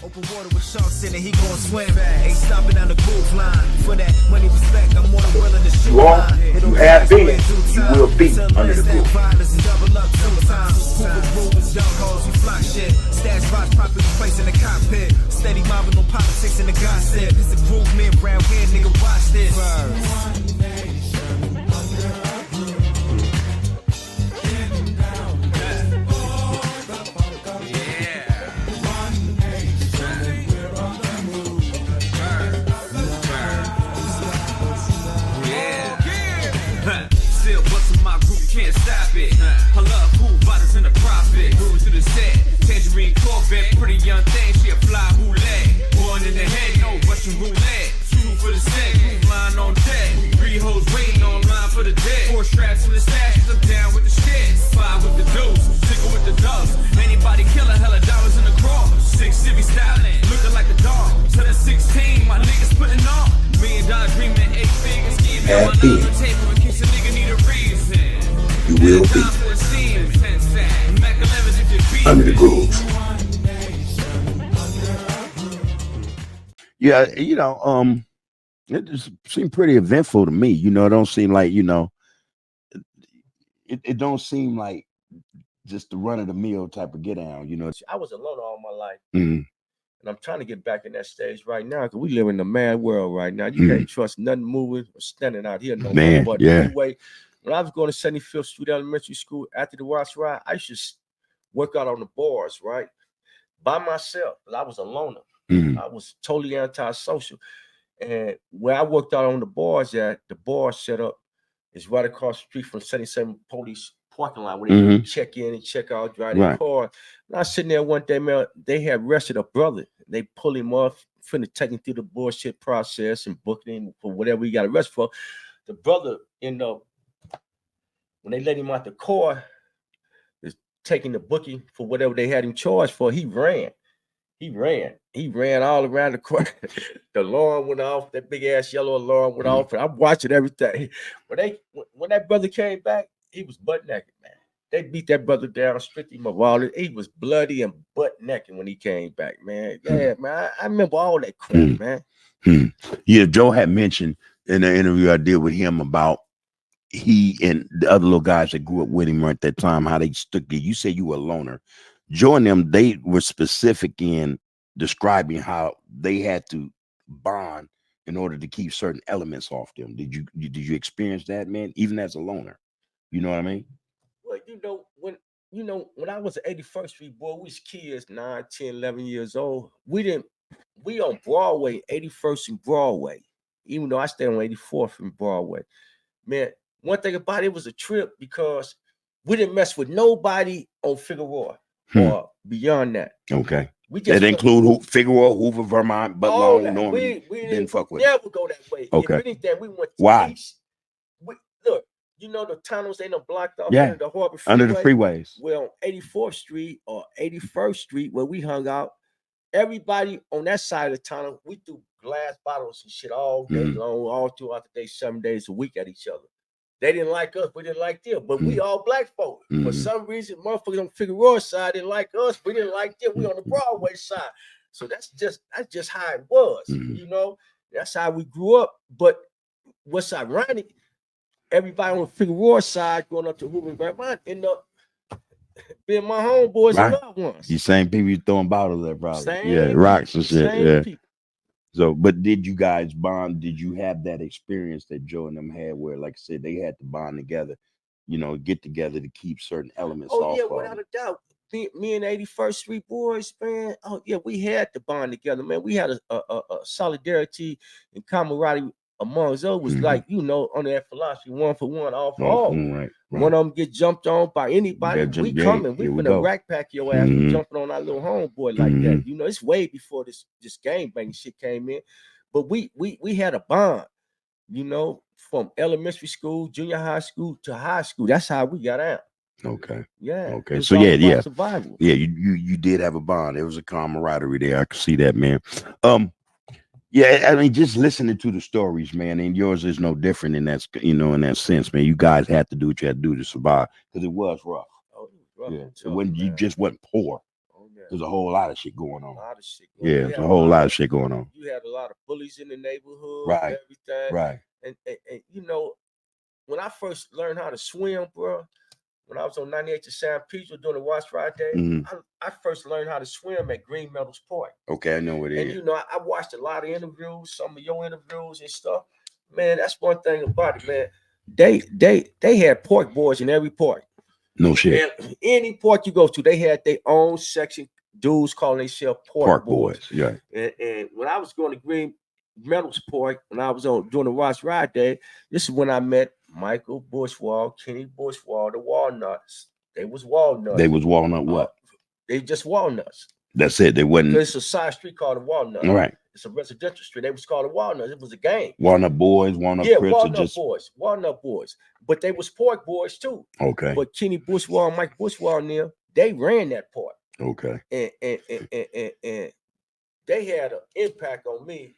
Open water with sharks in it, he gon' swim. Ain't stopping on the groove line. For that money respect, I'm more than willing to shoot. You have been, you will be under the groove. Hoover rovers, young hoes, we fly shit. Stash box properly placed in the cockpit. Steady mobbing, no politics in the gossip. It's a groove man round here, nigga, watch this. Can't stop it. I love Hoover, riders in the profit. Hoover to the set. Tangerine Corvette, pretty young thing. She a fly roulette. Born in the head, no Russian roulette. Two for the set, flying on deck. 3 hoes waiting online for the dead. 4 straps in the stash, I'm down with the shit. 5 with the deuce, 6 with the dubs. Anybody kill a hella dollars in the cross. 6 city styling, looking like a dog. Till at 16, my niggas putting on. $1 million dream at 8 figures. Give me my number table in case a nigga need a reason. You will be under the groove. Yeah, you know, it just seemed pretty eventful to me. You know, it don't seem like, you know, it don't seem like just the run of the mill type of get down. You know, I was alone all my life, and I'm trying to get back in that stage right now because we live in a mad world right now. You can't trust nothing moving or standing out here no more. But anyway. When I was going to 75th Street Elementary School after the Watch Ride, I used to work out on the bars, right? By myself, because I was a loner. I was totally antisocial. And where I worked out on the bars at, the bar setup is right across the street from 77 Police parking lot where they check in and check out, drive their car. And I was sitting there one day, man, they had arrested a brother. They pull him off, finna take him through the bullshit process and book him for whatever he got arrested for. The brother ended up, when they let him out the car, is taking the bookie for whatever they had him charged for. He ran all around the court. The alarm went off. That big ass yellow alarm went off. And I'm watching everything. When that brother came back, he was butt naked, man. They beat that brother down, stripped him of all it. He was bloody and butt naked when he came back, man. Yeah, man. I remember all that crap, man. Yeah, Joe had mentioned in the interview I did with him about he and the other little guys that grew up with him at that time, how they stuck there. You say you were a loner. Joe and them, they were specific in describing how they had to bond in order to keep certain elements off them. Did you experience that, man? Even as a loner, you know what I mean? Well, when I was at 81st Street, boy, we was kids, 9, 10, 11 years old. We on Broadway, 81st and Broadway, even though I stayed on 84th and Broadway. Man, one thing about it was a trip because we didn't mess with nobody on Figueroa or beyond that. Okay. We just that include Figueroa, Hoover, Vermont, but Norman. We didn't fuck with never go that way. Okay. If anything, we went to Why? East. Look, you know the tunnels ain't no blocked off Yeah. under the Harbor Freeway. Under the freeways. Well, on 84th Street or 81st Street where we hung out, everybody on that side of the tunnel, we threw glass bottles and shit all day long, all throughout the day, 7 days a week at each other. They didn't like us, we didn't like them, but we all black folk. For some reason, motherfuckers on Figueroa side didn't like us, we didn't like them. We on the Broadway side. So that's just how it was, you know. That's how we grew up. But what's ironic, everybody on the Figueroa side going up to Hoover and Vermont end up being my homeboys and loved ones. These same people you throwing bottles at, probably. Same rocks and shit. same people. So, but did you guys bond? Did you have that experience that Joe and them had where, like I said, they had to bond together, you know, get together to keep certain elements off? Oh, yeah, without a doubt. Me and 81st Street boys, man. Oh, yeah, we had to bond together, man. We had a solidarity and camaraderie amongst us. Was like, you know, under that philosophy, 1 for 1, all for all. Right. One of them get jumped on by anybody, we coming. We finna rack pack your ass for jumping on our little homeboy like that. You know, it's way before this gang banging shit came in. But we had a bond, you know, from elementary school, junior high school to high school. That's how we got out. Okay. Yeah. Okay. So yeah. Survival. Yeah, you did have a bond. There was a camaraderie there. I could see that, man. Yeah, I mean, just listening to the stories, man, and yours is no different in that, you know, in that sense, man. You guys had to do what you had to do to survive because it was rough. Oh, it was rough. Yeah. So when you just wasn't poor. Oh, yeah. There's a whole lot of shit going on. A lot of shit going on. There's a whole lot of shit going on. You had a lot of bullies in the neighborhood, Right. everything. Right. And you know, when I first learned how to swim, bro, when I was on 98 to San Pedro doing the Watch Ride Day, I first learned how to swim at Green Meadows Porch. Okay, I know what it is. And you know, I watched a lot of interviews, some of your interviews and stuff. Man, that's one thing about it, man. They had pork boys in every park. No shit. And any park you go to, they had their own section. Dudes calling themselves pork boys. Yeah. And when I was going to Green Meadows Porch, when I was doing the Watch Ride Day, this is when I met Michael Bushwald, Kenny Bushwald, the Walnuts. They was Walnuts. They was Walnut what? They just Walnuts. That's it. They wasn't. It's a side street called the Walnut. All right. It's a residential street. They was called the Walnuts. It was a gang. Walnut Boys, Walnut Yeah, Crips, Walnut Boys. But they was pork boys too. Okay. But Kenny Bushwald, Mike Bushwald, and them, they ran that part. Okay. And they had an impact on me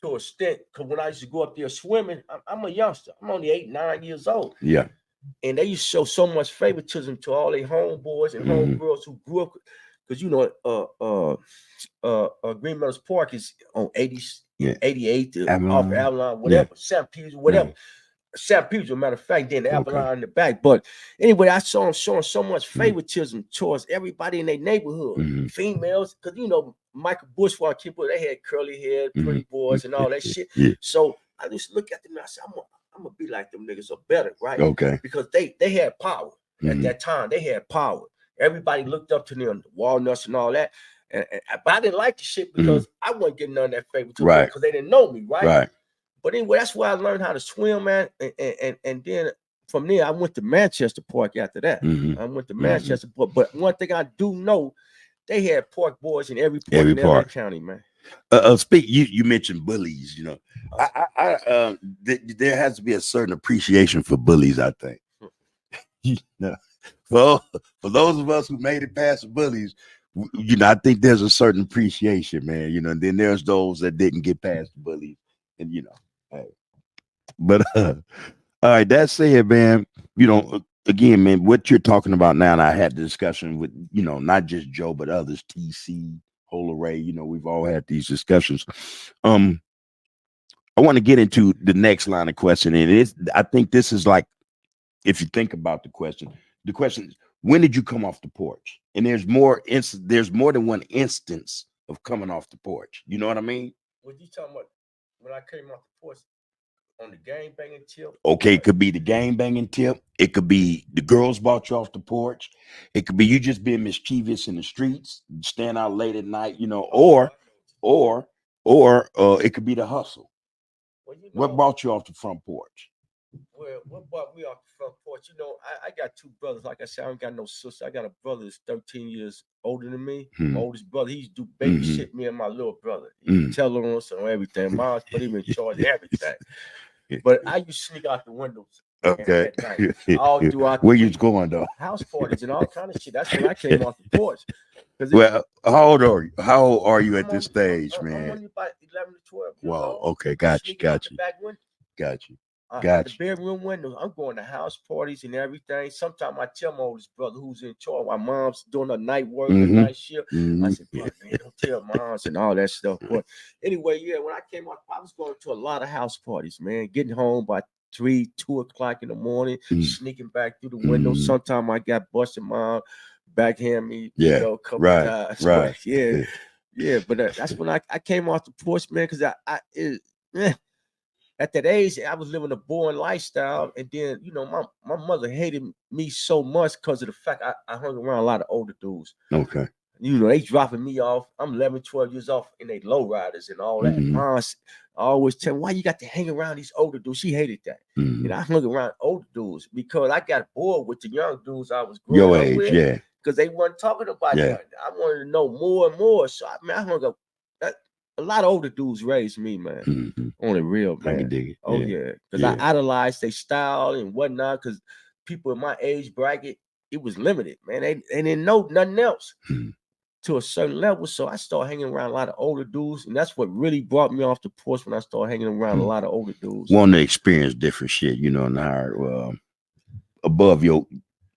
to a extent. Because when I used to go up there swimming, I'm a youngster. I'm only 8, 9 years old. Yeah. And they used to show so much favoritism to all their homeboys and homegirls who grew up. Because you know, Green Meadows Park is on 88 off Avalon, whatever, San Pedro, whatever. San Pedro, matter of fact, then the Avalon in the back. But anyway, I saw them showing so much favoritism towards everybody in their neighborhood, females, because you know, Michael Bushwald, they had curly hair, pretty boys, and all that shit. Yeah. So I just look at them and I said, I'm gonna be like them niggas or better, right? Okay. Because they had power at that time. They had power. Everybody looked up to them, the Walnuts and all that. But I didn't like the shit because I wasn't getting none of that favoritism because they didn't know me, right? Right. But anyway, that's where I learned how to swim, man. And then from there, I went to Manchester Park after that. I went to Manchester Park. But one thing I do know, they had pork boys in every park in LA County, man. You mentioned bullies, you know. There has to be a certain appreciation for bullies, I think. You know, for those of us who made it past the bullies, you know, I think there's a certain appreciation, man. You know, and then there's those that didn't get past the bullies, and you know, hey. But all right, that said, man, you know, again, man, what you're talking about now, and I had the discussion with, you know, not just Joe, but others, TC, whole array, you know, we've all had these discussions. I want to get into the next line of question, and I think this is like, if you think about the question is, when did you come off the porch? And there's more than one instance of coming off the porch. You know what I mean? What you talking about? When I came off the porch on the gang banging tip? Okay, it could be the gang banging tip. It could be the girls brought you off the porch. It could be you just being mischievous in the streets, staying out late at night, you know, or it could be the hustle. Well, you know, what brought you off the front porch? Well, what brought me off the front porch? You know, I got two brothers. Like I said, I don't got no sister. I got a brother that's 13 years older than me. My oldest brother, he used to babysit me and my little brother. He tell on us and everything. Mom put him in charge of everything. But I used to sneak out the windows. Okay. At night, all throughout Where you going though? House parties and all kind of shit. That's when I came off the porch. Well, how old are you? How old are you at this stage, man? I'm only about 11 to 12. Wow. Okay. Got you. Got you. The bedroom windows. I'm going to house parties and everything. Sometimes I tell my oldest brother who's in charge, my mom's doing a night work, a night shift. I said, man, don't tell moms and all that stuff. But anyway, yeah, when I came out, I was going to a lot of house parties, man. Getting home by 3, 2 o'clock in the morning, sneaking back through the window. Sometimes I got busted, mom backhand me, you know, a couple times. Right. But, yeah. But that's when I came off the porch, man, because at that age, I was living a boring lifestyle. And then, you know, my mother hated me so much because of the fact I hung around a lot of older dudes. Okay. You know, they dropping me off. I'm 11, 12 years off in they low riders and all that. Mom always tell me, why you got to hang around these older dudes? She hated that. And I hung around older dudes because I got bored with the young dudes I was growing up with. Your age, because they weren't talking about that. I wanted to know more and more. So, I hung up. A lot of older dudes raised me, man. On the real, man. I can dig it. Oh, yeah. Because I idolized their style and whatnot. Because people in my age bracket, it was limited, man. They didn't know nothing else to a certain level. So I started hanging around a lot of older dudes. And that's what really brought me off the porch when I started hanging around a lot of older dudes. Want to experience different shit, you know, and how above your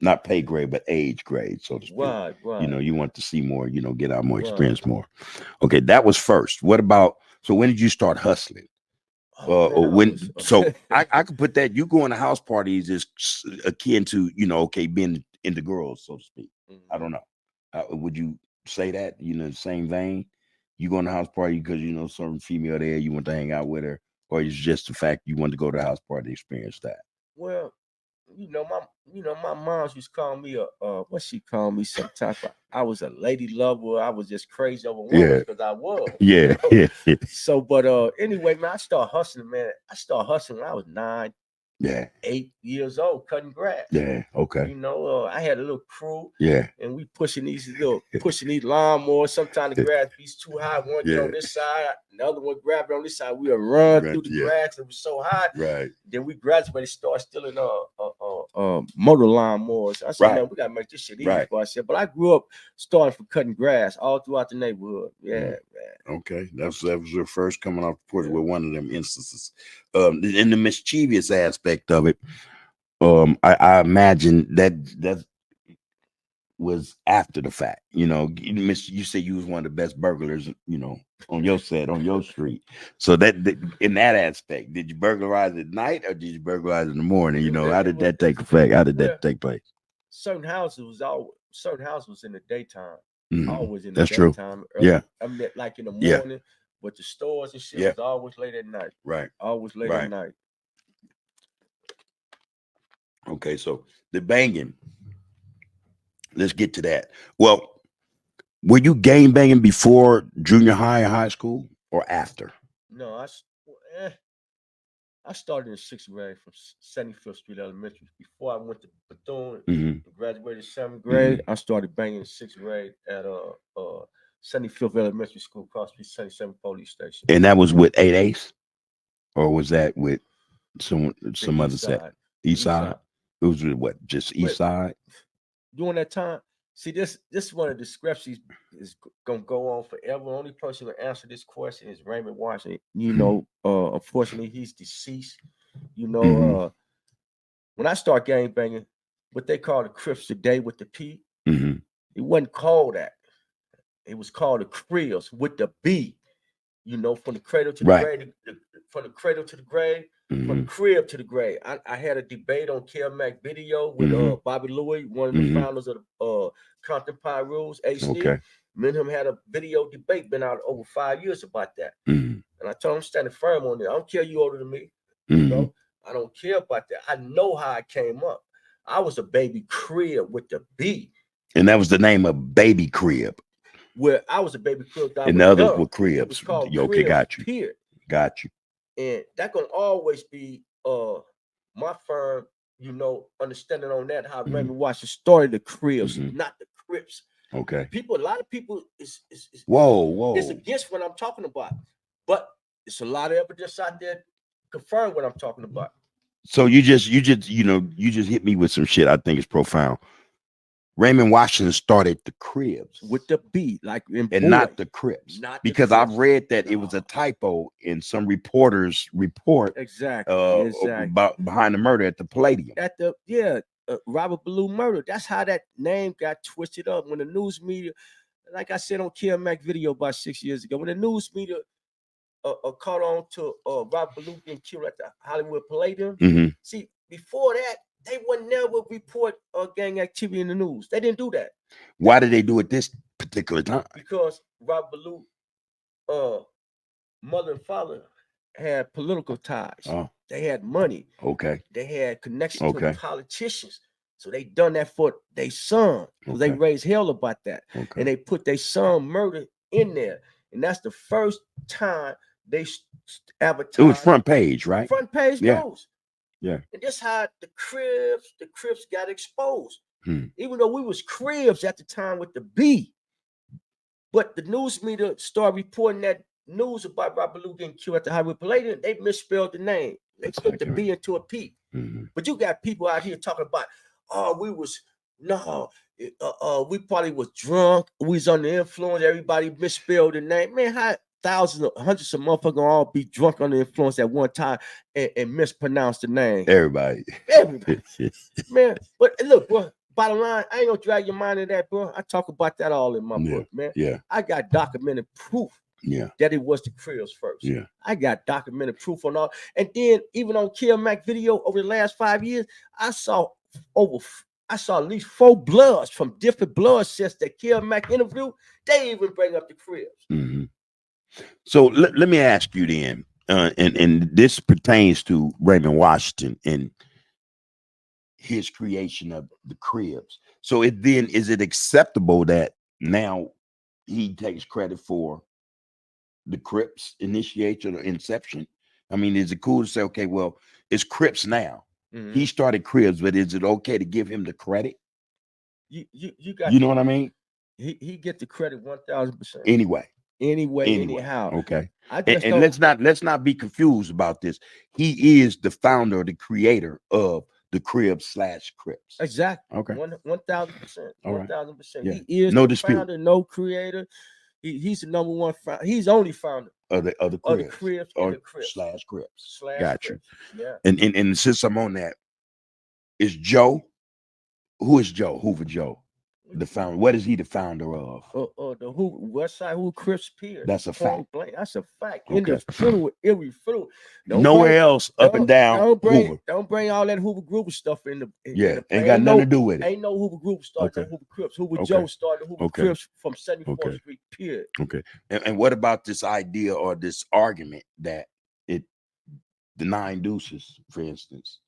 not pay grade, but age grade, so to speak. Right. You know, you want to see more, you know, get out more experience more. Okay, that was first. What about, so when did you start hustling? So I could put that, you going to house parties is akin to, you know, okay, being into girls, so to speak. I don't know. Would you say that, you know, the same vein? You going to house party because, you know, some female there, you want to hang out with her, or it's just the fact you want to go to the house party to experience that? Well, my mom used to call me what she called me sometimes. I was a lady lover. I was just crazy over women because I was. Yeah. You know? So, but anyway, man, I started hustling, man. I started hustling when I was 8 years old, cutting grass. Yeah. Okay. You know, I had a little crew. Yeah. And we pushing these lawnmowers. Sometimes the grass be too high. One get on this side, another one grab it on this side. We'll run through the grass. It was so hot. Right. Then we graduated, started stealing motor lawnmowers. I said, man, we gotta make this shit easy for ourselves. But I grew up starting from cutting grass all throughout the neighborhood. Yeah, man. Okay, that was your first coming off the porch with one of them instances. In the mischievous aspect of it, I imagine that was after the fact. You know, you say you was one of the best burglars, you know, on your set, on your street. So that in that aspect, did you burglarize at night or did you burglarize in the morning? You know, how did that take effect? How did that take place? Certain houses was in the daytime. Always in the That's daytime. True. Yeah. I mean, like in the morning, but the stores and shit was always late at night. Right. Always late at night. Okay, so the banging. Let's get to that. Well, were you gang banging before junior high and high school or after? No, I started in 6th grade from 75th Street Elementary. Before I went to Bethune and graduated 7th grade, I started banging in 6th grade at 75th Elementary School, across the 77 police station. And that was with 8 Ace? Or was that with some other set? East side? It was with what? Just East side? During that time, see, this one of the discrepancies is gonna go on forever. The only person who can answer this question is Raymond Washington. You know, unfortunately, he's deceased. You know, when I start gang banging, what they call the Crips today with the P, it wasn't called that. It was called the Crips with the B. You know, from the cradle to the grave, from the cradle to the grave. From the crib to the grave. I had a debate on KMAC video with Bobby Louis, one of the founders of the Compton Pie Rules, HD. Me and him had a video debate, been out over 5 years about that. And I told him I'm standing firm on it. I don't care you older than me. You know, I don't care about that. I know how I came up. I was a baby crib with the B. And that was the name of Baby Crib. Where I was a baby crib. And the others were Cribs. It was called okay, got you. Period. Got you. And that gonna always be my firm, you know, understanding on that how Raymond Washington started the Crips, not the Crips. Okay. A lot of people is whoa. It's against what I'm talking about, but it's a lot of evidence out there confirm what I'm talking about. So you just hit me with some shit I think is profound. Raymond Washington started the Crips with the B, like and not the Crips, because I've read that it was a typo in some reporter's report. Exactly. About behind the murder at the Palladium. At the Robert Ballou murder. That's how that name got twisted up when the news media, like I said on KMAC video about 6 years ago, when the news media caught on to Robert Ballou being killed at the Hollywood Palladium. See, before that, they would never report gang activity in the news. They didn't do that. Why did they do it this particular time? Because Robert Ballou, mother and father had political ties. They had money. Okay. They had connections with politicians. So they done that for their son. They raised hell about that. And they put their son murder in there. And that's the first time they advertised. It was front page, right? Front page news. Yeah. And that's how the Crips got exposed. Even though we was Crips at the time with the B. But the news media started reporting that news about Robert Ballou getting killed at the Hollywood Palladium. They misspelled the name. They put the B into a P. But you got people out here talking about, we probably was drunk. We was under influence. Everybody misspelled the name. Man, how thousands of hundreds of motherfuckers all be drunk under influence at one time and mispronounce the name. Everybody. Man, but look, bro, bottom line, I ain't gonna drag your mind in that, bro. I talk about that all in my book, man. Yeah. I got documented proof that it was the Crips first. Yeah. I got documented proof on all. And then even on Kill Mac video over the last 5 years, I saw at least 4 bloods from different blood sets that Kill Mac interviewed. They even bring up the Crips. Mm-hmm. So let me ask you then, and this pertains to Raymond Washington and his creation of the Cribs. So is it acceptable that now he takes credit for the Crips initiation or inception? I mean, is it cool to say, okay, well, it's Crips now. Mm-hmm. He started Cribs, but is it okay to give him the credit? You know what I mean? He get the credit 1,000%. Anyway, anyhow. Okay. And let's not be confused about this. He is the founder, the creator of the Cribs/Crips. Exactly. Okay. 1,000%. 1,000%. Yeah. He is no the dispute. Founder, no creator. He's the number one founder. He's only founder of the Cribs or the Crips. /Crips. Got you. Yeah. And since I'm on that, is Joe? Who is Joe? Hoover Joe, the founder. What is he the founder of? The Hoover West Side Hoover Crips Pier. That's a fact. That's a fact. Okay. Irrefutable. Nowhere else up and down. Don't bring all that Hoover Group stuff in the. Ain't got nothing to do with it. Ain't no Hoover Group started Hoover Crips. Hoover Joe started Hoover Crips from 74th Street Pier. Okay. And what about this idea or this argument that the Nine Deuces, for instance,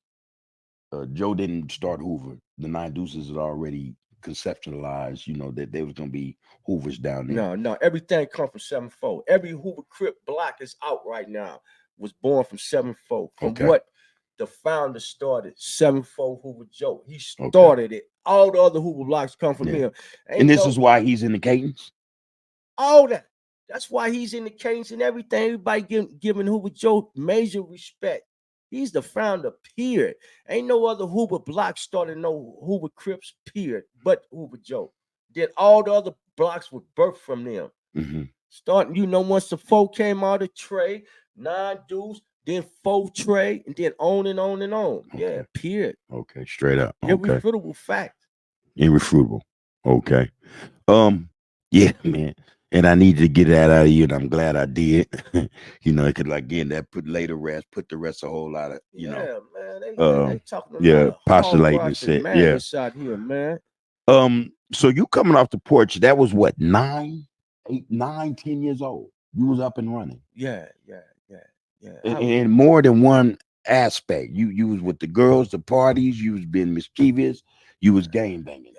Joe didn't start Hoover. The Nine Deuces had already conceptualized, that there was gonna be Hoovers down there. No, everything come from 7-4. Every Hoover Crip block is out right now was born from 7-4. From what the founder started, 7-4 Hoover Joe. He started it. All the other Hoover blocks come from him. And this is why he's in the cadence. All that. That's why he's in the cadence and everything. Everybody giving Hoover Joe major respect. He's the founder, period. Ain't no other Hoover block started no Hoover Crips, period, but Hoover Joe. Then all the other blocks were birthed from them. Mm-hmm. Starting, once the 4 came out of Trey, 9 Deuce, then 4 Trey, and then on and on and on. Okay. Yeah, period. Okay, straight up. Irrefutable fact. Irrefutable. Okay. Yeah, man. And I needed to get that out of you, and I'm glad I did. Because again, that put the rest a whole lot of, man. They talking postulating and shit. Yeah. Out here, man. So you coming off the porch, that was what, 9, 8, 9, 10 years old. You was up and running. Yeah. And more than one aspect. You was with the girls, the parties, you was being mischievous, you was game banging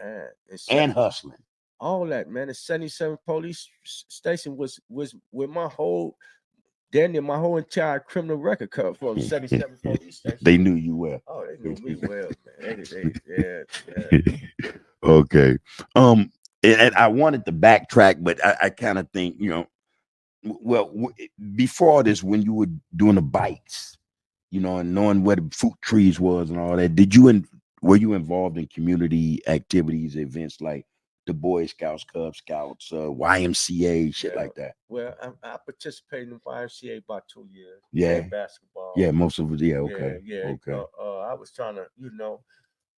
and hustling. All that, man. The 77 police station was with my whole entire criminal record come from 77 police station. They knew you well. Oh, they knew me well, man. Yeah. Okay. And I wanted to backtrack, but I kind of think, before this, when you were doing the bites, and knowing where the fruit trees was and all that, were you involved in community activities, events like the Boy Scouts, Cub Scouts, YMCA, shit like that? Well, I participated in YMCA about 2 years. Yeah. Basketball. Yeah, most of it. Yeah. Okay. Yeah. Okay. I was trying to,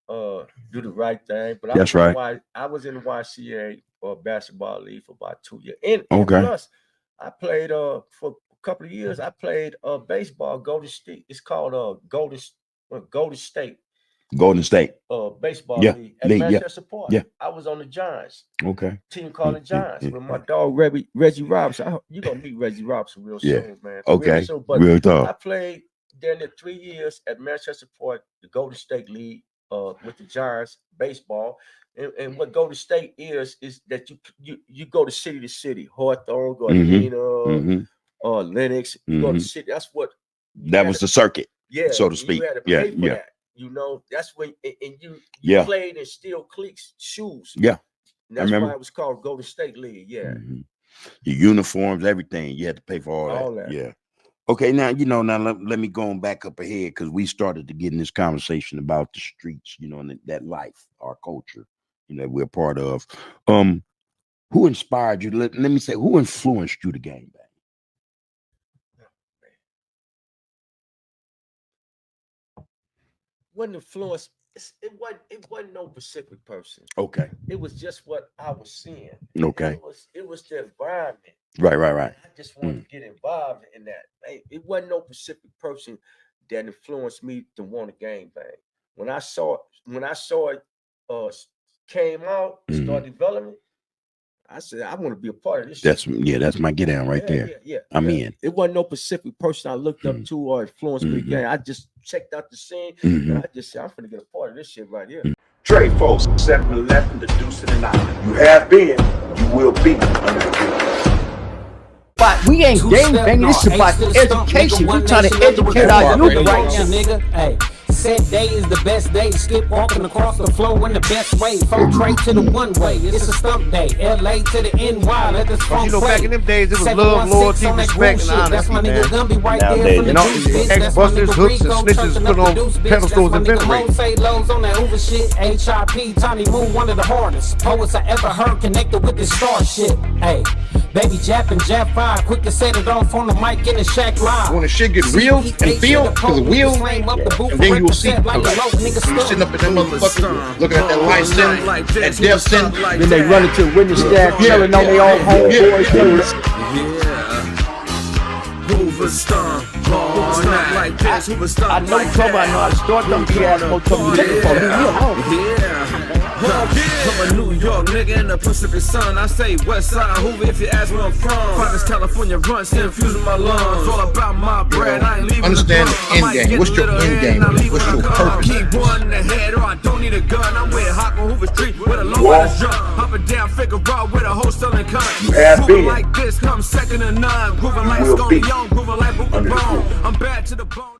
do the right thing, but that's right. I was in the YMCA basketball league for about 2 years. And plus, I played for a couple of years. I played baseball. Golden State. It's called Golden State. Golden State. Baseball league at Manchester Porch. Yeah. I was on the Giants. Okay. Team called the Giants with my dog Reggie Robinson. You're gonna meet Reggie Robinson real soon, man. Okay. Real talk. I played during the 3 years at Manchester Porch, the Golden State League, with the Giants baseball. And what Golden State is that you go to city, Hawthorne, Gardena, Lenox. You go to city. That's what. That was the circuit. Yeah. So to speak. You had to pay for that. That's when you played in steel cleats shoes. Yeah. And that's why it was called Golden State League. Yeah. Mm-hmm. Your uniforms, everything. You had to pay for all that. Yeah. Okay, now let me go on back up ahead, because we started to get in this conversation about the streets, and that life, our culture, that we're part of. Who inspired you? Let me say, who influenced you to gang bang? What influenced it wasn't no specific person. Okay. It was just what I was seeing. Okay. It was the environment. Right. I just wanted to get involved in that. It wasn't no specific person that influenced me to want to gang bang. When I saw it came out, started developing, I said, I want to be a part of this. That's my get down right there. Yeah. I'm in. It wasn't no specific person I looked up to or influenced me again. I just checked out the scene and I just said, I'm finna get a part of this shit right here. Trade folks, 7-Eleven, the Deuce and the Nine. You have been, you will be under the groove. But we ain't gang banging. This is about education. We trying to educate our youth right now, nigga. Hey. Said day is the best day. Skip walking across the floor in the best way. From Trey to the one way. It's a stump day. LA to the NY. Let this funk back in them days, it was love, loyalty, respect, and honesty. That's my nigga Gumby right there. You know, ex-busters, hooks, and snitches put on pedestals and ventilators. Say lows on that Hoover shit. HIP, Tiny Moon, one of the hardest poets I ever heard connected with this star shit. Hey, baby Jap and Jap 5, quick to set it off on the mic in the shack live. When the shit get real and feel to the wheel, and then you will see you sitting up in that motherfucker, looking at that license, that death sentence. Then they run into a witness stand, telling on their own homeboys. Hoover stomp all night like this. Hoover stomp I know trouble. I know how to start them ass folks coming looking for me. I'm a New York nigga in the Pacific Sun. I say West Side Hoover if you ask where I'm from. Providence, California runs, infusing my lungs. All about my bread. I ain't leaving. Understand the end game. What's your end game? What's your purpose? Keep one in the head or I don't need a gun. I'm with Hawk on Hoover Street with a low ass jump. Hopping down Figueroa with a wholesale and cut. Grooving like this, come second to none. Grooving like Scotty Young, grooving like Booker Brown. I'm bad to the bone.